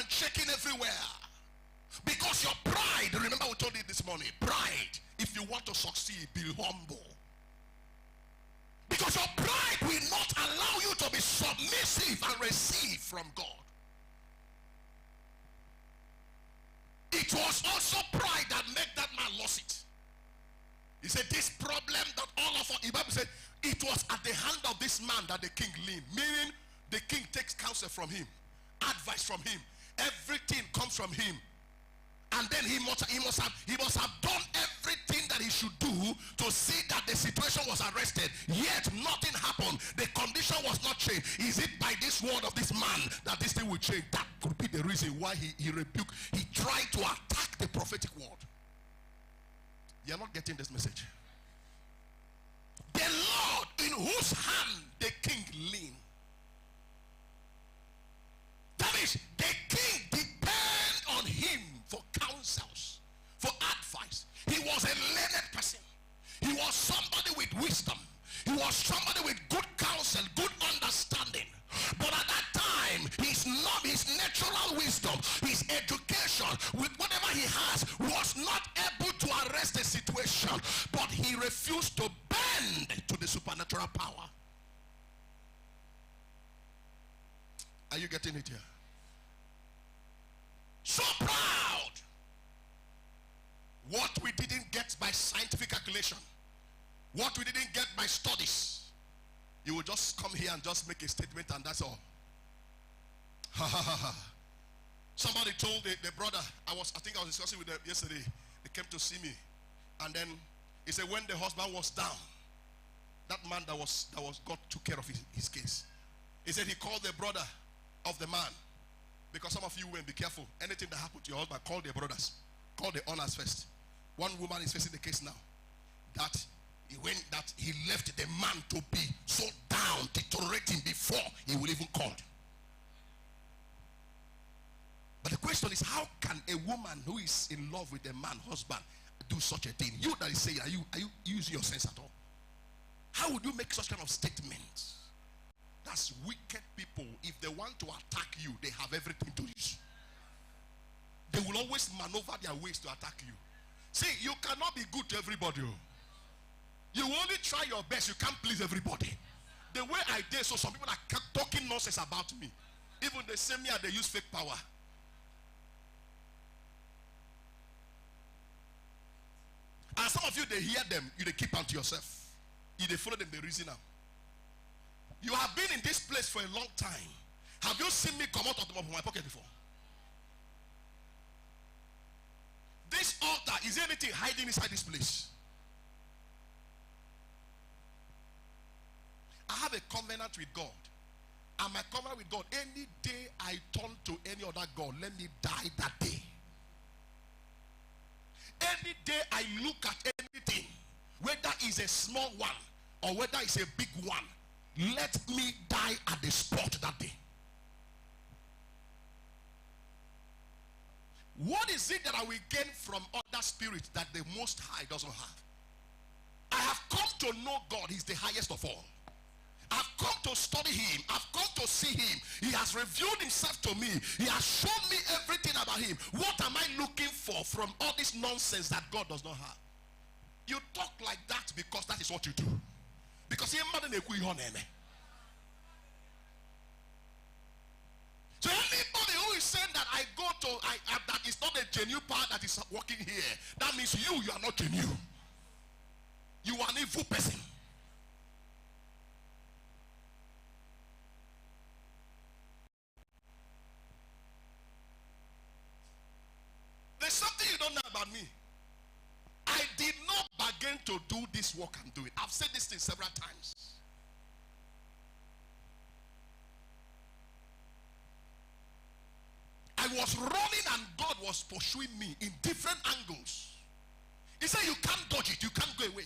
shaking everywhere. Because your pride, remember we told you this morning, pride, if you want to succeed, be humble. Because your pride will not allow you to be submissive and receive from God. It was also pride that made that man lose it. He said, this problem that all of us, the Bible said, it was at the hand of this man that the king leaned. Meaning, the king takes counsel from him, advice from him. Everything comes from him. And then he must have done everything that he should do to see that the situation was arrested. Yet nothing happened. The condition was not changed. Is it by this word of this man that this thing will change? That could be the reason why he rebuked. He tried to attack the prophetic word. You are not getting this message. The Lord in whose hand the king leaned. That is, the king depended on him for counsels, for advice. He was a learned person. He was somebody with wisdom. He was somebody with good counsel, good understanding. But at that time, his natural wisdom, his education, with whatever he has, was not able to arrest the situation. But he refused to bend to the supernatural power. Are you getting it here? So proud. What we didn't get by scientific calculation, what we didn't get by studies, you will just come here and just make a statement and that's all. Somebody told the brother, I think I was discussing with them yesterday. They came to see me, and then he said when the husband was down, that man that was God took care of his case. He said he called the brother of the man, because some of you women, be careful. Anything that happened to your husband, call the brothers, call the owners first. One woman is facing the case now, that he left the man to be so down, deteriorating before he will even call. But the question is, how can a woman who is in love with a man husband do such a thing? You that is saying, are you using your sense at all? How would you make such kind of statements? That's wicked people. If they want to attack you, they have everything to use. They will always maneuver their ways to attack you. See, you cannot be good to everybody. You only try your best. You can't please everybody. The way I did, so some people are talking nonsense about me. Even they say me and they use fake power. And some of you, they hear them, you they keep on to yourself. You they follow them, they reason now. You have been in this place for a long time. Have you seen me come out of my pocket before? This altar, is there anything hiding inside this place? I have a covenant with God. And my covenant with God, any day I turn to any other God, let me die that day. Any day I look at anything, whether it's a small one or whether it's a big one, let me die at the spot that day. What is it that I will gain from other spirits that the Most High doesn't have? I have come to know God. He's the highest of all. I've come to study him. I've come to see him. He has revealed himself to me. He has shown me everything about him. What am I looking for from all this nonsense that God does not have? You talk like that because that is what you do. Because he mad in so anybody who is saying that I go to, that is not a genuine power that is working here, that means you are not genuine. You are an evil person. There's something you don't know about me. I did not bargain to do this work I'm doing. I've said this thing several times. I was running and God was pursuing me in different angles. He said, you can't dodge it. You can't go away.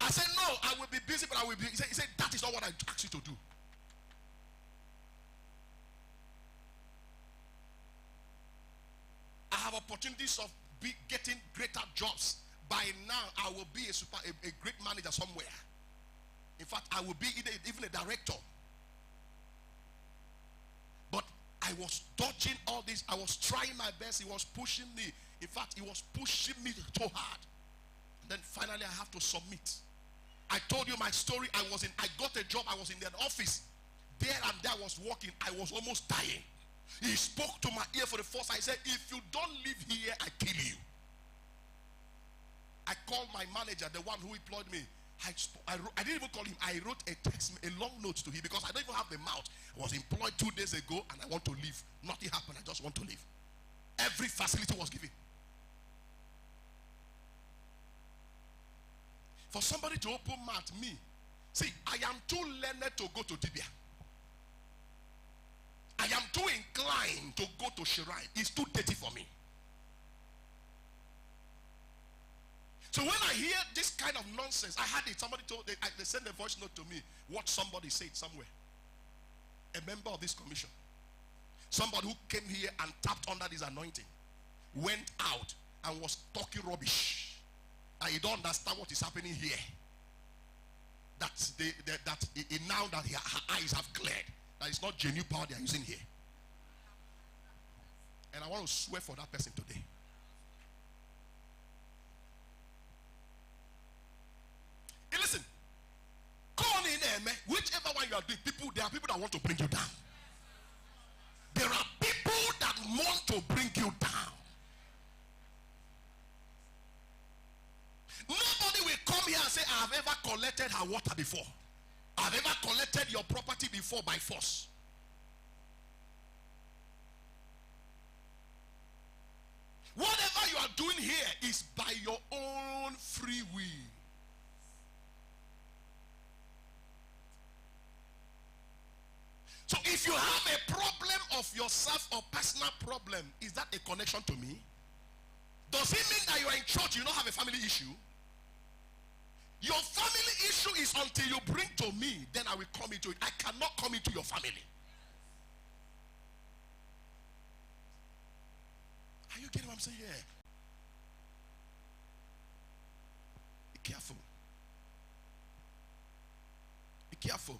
I said, no, I will be busy, but I will be. He said, that is not what I asked you to do. I have opportunities of getting greater jobs. By now, I will be a great manager somewhere. In fact, I will be even a director. But I I was dodging all this. I was trying my best. He was pushing me. In fact, he was pushing me so hard. And then finally, I have to submit. I told you my story. I got a job. I was in an office. There and there I was working. I was almost dying. He spoke to my ear for the first time. I said, if you don't live here, I kill you. I called my manager, the one who employed me. I didn't even call him. I wrote a long note to him because I don't even have the mouth. I was employed 2 days ago and I want to leave. Nothing happened. I just want to leave. Every facility was given. For somebody to open mouth, me. See, I am too learned to go to Dibia. I am too inclined to go to Shrine. It's too dirty for me. So when I hear this kind of nonsense, I had it. Somebody they sent a voice note to me. What somebody said somewhere. A member of this commission. Somebody who came here and tapped under this anointing. Went out and was talking rubbish. And you don't understand what is happening here. Now that her eyes have cleared. That it's not genuine power they are using here. And I want to swear for that person today. Hey, listen. Go on in there, man. Whichever one you are doing, there are people that want to bring you down. There are people that want to bring you down. Nobody will come here and say, I have ever collected her water before. I've ever collected your property before by force. Whatever you are doing here is by your own free will. So if you have a problem of yourself or personal problem, is that a connection to me? Does it mean that you are in church, you don't have a family issue? Your family issue is until you bring to me, then I will come into it. I cannot come into your family. Are you getting what I'm saying here? Be careful. Be careful.